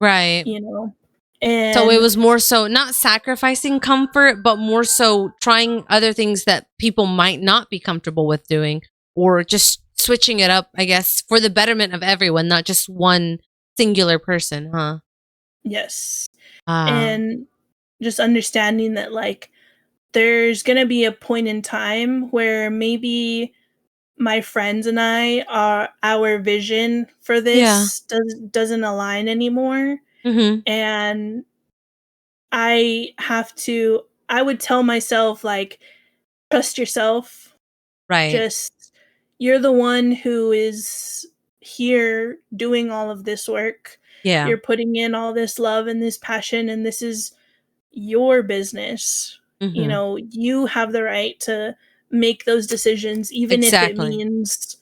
Right. you know? So it And was more so not sacrificing comfort, but more so trying other things that people might not be comfortable with doing, or just switching it up, I guess, for the betterment of everyone, not just one singular person, huh? yes. Ah, And just understanding that, like, there's going to be a point in time where maybe my friends and I are our vision for yeah. this doesn't align anymore, Mm-hmm. and I would tell myself, like, trust yourself. Right. Just, you're the one who is here doing all of this work. Yeah. You're putting in all this love and this passion, and this is your business. Mm-hmm. You have the right to make those decisions, even if it Exactly. means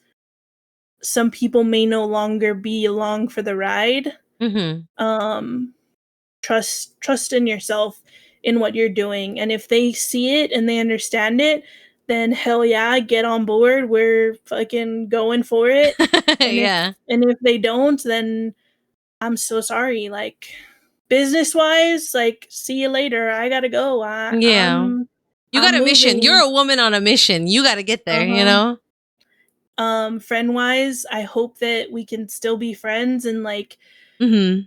some people may no longer be along for the ride. Mm-hmm. Um, trust in yourself, in what you're doing, and if they see it and they understand it, then hell yeah, get on board. We're fucking going for it. And if Yeah. and if they don't, then I'm so sorry. Like, business wise, like, see you later. I gotta go. Yeah. You got I'm a mission. moving. You're a woman on a mission. You got to get there, you Uh-huh. know? Friend wise, I hope that we can still be friends and like Mm-hmm.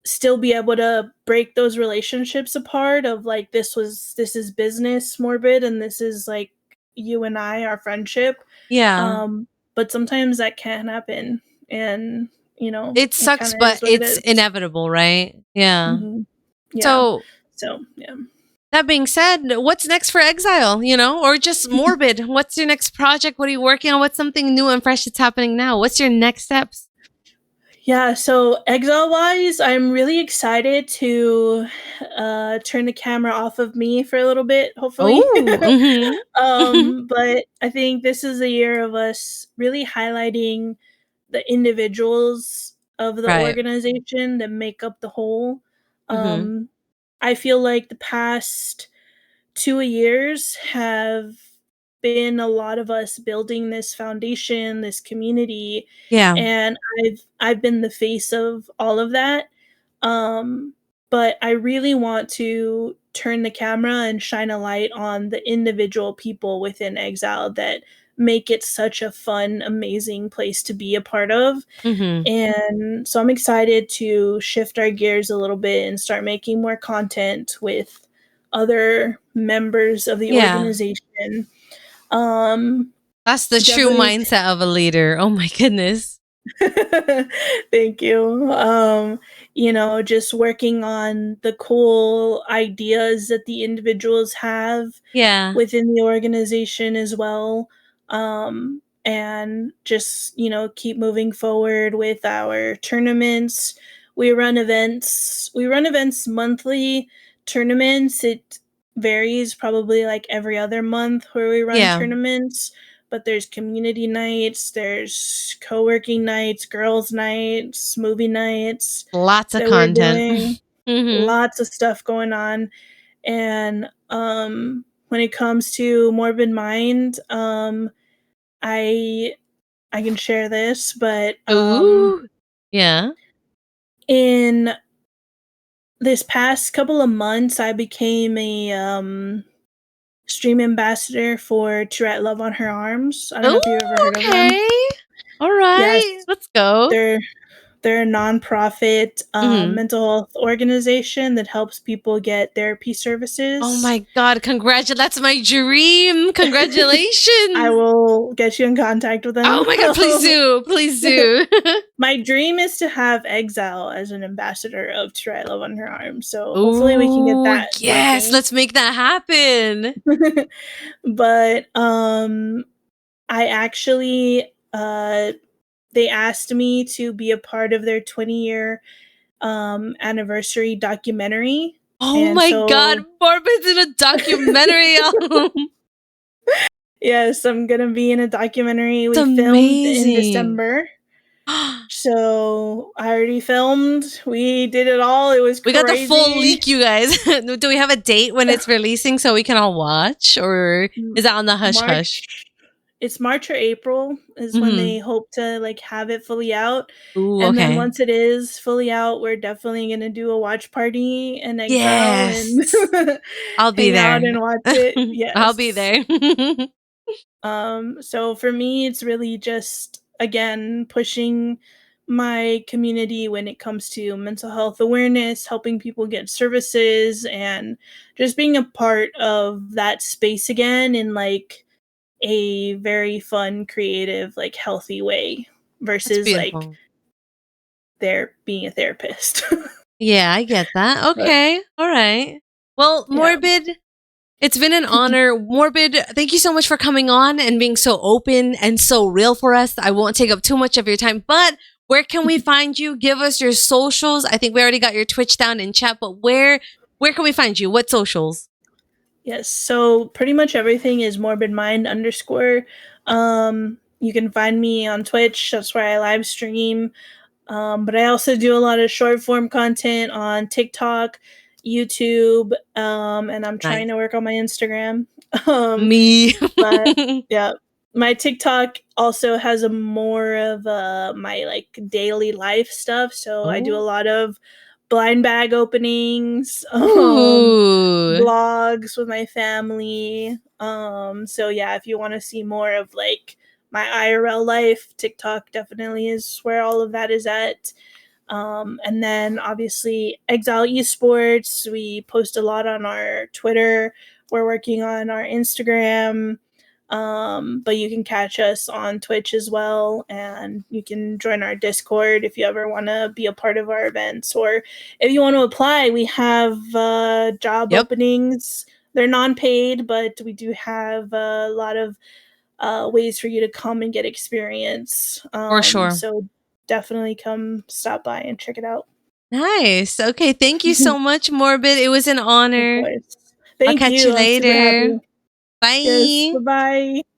still be able to break those relationships apart of like this is business morbid and this is like you and I, our friendship. Yeah. But sometimes that can't happen, and you know It it sucks, kind of but is what it it's is. inevitable, right? Yeah. Yeah. So So yeah. that being said, what's next for Exile, you know? Or just Morbid? What's your next project? What are you working on? What's something new and fresh that's happening now? What's your next steps? Yeah, so Exile wise, I'm really excited to turn the camera off of me for a little bit, hopefully. Oh, mm-hmm. But I think this is a year of us really highlighting the individuals of the Right. organization that make up the whole. Mm-hmm. Um, I feel like the past 2 years have been a lot of us building this foundation, this community, Yeah. and I've been the face of all of that. Um, but I really want to turn the camera and shine a light on the individual people within Exile that make it such a fun, amazing place to be a part of. Mm-hmm. And so I'm excited to shift our gears a little bit and start making more content with other members of the Yeah. organization. Um, That's the true definitely. mindset of a leader. Oh my goodness. Thank you. Just working on the cool ideas that the individuals have Yeah. within the organization as well. And just, keep moving forward with our tournaments. We run events monthly tournaments. It varies probably like every other month where we run Yeah. tournaments, but there's community nights, there's co-working nights, girls nights, movie nights Lots of that we're content. doing. Mm-hmm. Lots of stuff going on. And when it comes to Morbid Mind, I I can share this, but Ooh. Yeah. in this past couple of months, I became a stream ambassador for Tourette Love on Her Arms. I don't know if Ooh, you've ever heard of them. okay. All Yes, right. Let's go. they're they're a nonprofit Mm-hmm. mental health organization that helps people get therapy Oh services. my God. That's my dream. I Congratulations. will get you in contact with Oh them. my God. Please do. Please do. My dream is to have Exile as an ambassador of Try Love on Her Arms. So hopefully we can get Ooh, that yes. working. Let's make that happen. But I actually they asked me to be a part of their 20-year anniversary documentary. Oh And my God. so Morbid's in a documentary. yes, I'm gonna be in a documentary. It's We filmed in amazing. December. So I already filmed. We did it all. It was We got the full crazy. leak, you guys. Do we have a date when it's releasing so we can all watch? Or is that on the hush hush? March. It's March or April is when Mm-hmm. they hope to like have it fully out. Ooh, And then okay. once it is fully out, we're definitely gonna do a watch party in Exile and Yes. I'll be hang out there. and watch it. I'll be Yes. there. So for me, it's really just again pushing my community when it comes to mental health awareness, helping people get services, and just being a part of that space again in like a very fun, creative, like healthy way That's versus like beautiful. there being a therapist. Yeah, I get that. But Okay. All right. Well, yeah. Morbid, it's been an honor. Morbid, thank you so much for coming on and being so open and so real for us. I won't take up too much of your time, but where can we find you? Give us your socials. I think we already got your Twitch down in chat, but where can we find you? What socials? Yes, so pretty much everything is morbid mind underscore. You can find me on Twitch. That's where I live stream. But I also do a lot of short form content on TikTok, YouTube, and I'm trying Nice. to work on my Instagram. Um, Me. but yeah, my TikTok also has a more of my like daily life stuff. So I do a Oh, lot of blind bag openings, Ooh. vlogs with my family. So yeah, if you want to see more of like my IRL life, TikTok definitely is where all of that is at. And then obviously Xzile Esports, we post a lot on our Twitter. We're working on our Instagram. But you can catch us on Twitch as well, and you can join our Discord if you ever want to be a part of our events, or if you want to apply. We have job Yep. openings. They're non-paid, but we do have a lot of ways for you to come and get experience. For sure. So definitely come stop by and check it out. Nice. Okay. Thank you so much, Morbid. It was an Of honor. course. I'll Thank catch you. you I'm super later. happy. Yes. Bye. Bye-bye.